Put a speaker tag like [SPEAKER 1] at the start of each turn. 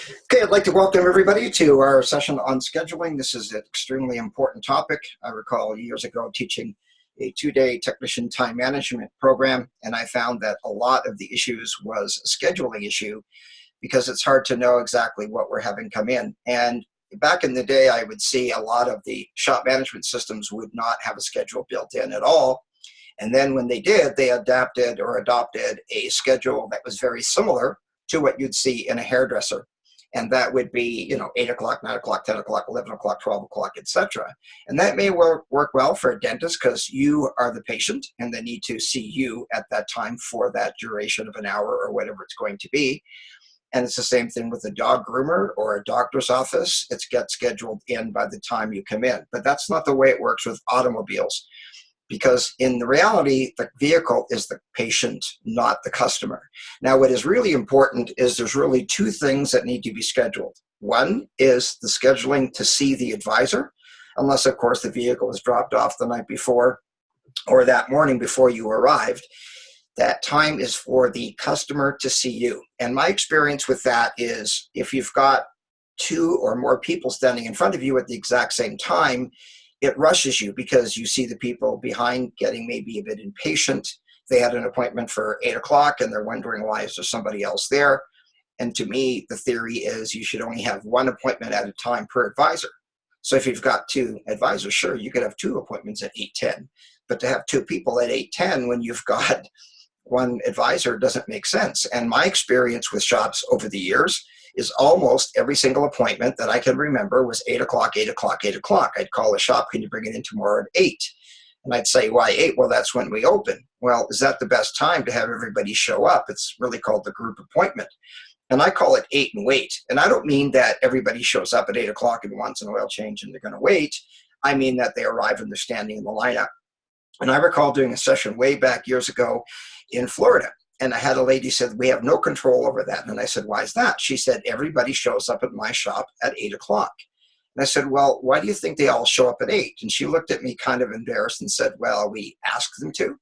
[SPEAKER 1] Okay, I'd like to welcome everybody to our session on scheduling. This is an extremely important topic. I recall years ago teaching a two-day technician time management program, and I found that a lot of the issues was a scheduling issue because it's hard to know exactly what we're having come in. And back in the day, I would see a lot of the shop management systems would not have a schedule built in at all. And then when they did, they adapted or adopted a schedule that was very similar to what you'd see in a hairdresser. And that would be, 8 o'clock, 9 o'clock, 10 o'clock, 11 o'clock, 12 o'clock, etc. And that may work well for a dentist because you are the patient and they need to see you at that time for that duration of an hour or whatever it's going to be. And it's the same thing with a dog groomer or a doctor's office. It gets scheduled in by the time you come in. But that's not the way it works with automobiles, because in the reality, the vehicle is the patient, not the customer. Now, what is really important is there's really two things that need to be scheduled. One is the scheduling to see the advisor, unless, of course, the vehicle was dropped off the night before or that morning before you arrived. That time is for the customer to see you. And my experience with that is if you've got two or more people standing in front of you at the exact same time, it rushes you because you see the people behind getting maybe a bit impatient. They had an appointment for 8 o'clock and they're wondering, why is there somebody else there? And to me, the theory is you should only have one appointment at a time per advisor. So if you've got two advisors, sure, you could have two appointments at 8:10, but to have two people at 8:10 when you've got one advisor doesn't make sense. And my experience with shops over the years is almost every single appointment that I can remember was 8 o'clock, 8 o'clock, 8 o'clock. I'd call the shop, can you bring it in tomorrow at 8? And I'd say, why 8? Well, that's when we open. Well, is that the best time to have everybody show up? It's really called the group appointment. And I call it 8 and wait. And I don't mean that everybody shows up at 8 o'clock and wants an oil change and they're going to wait. I mean that they arrive and they're standing in the lineup. And I recall doing a session way back years ago in Florida. And I had a lady said, we have no control over that. And I said, why is that? She said, everybody shows up at my shop at 8 o'clock. And I said, well, why do you think they all show up at 8? And she looked at me kind of embarrassed and said, well, we asked them to.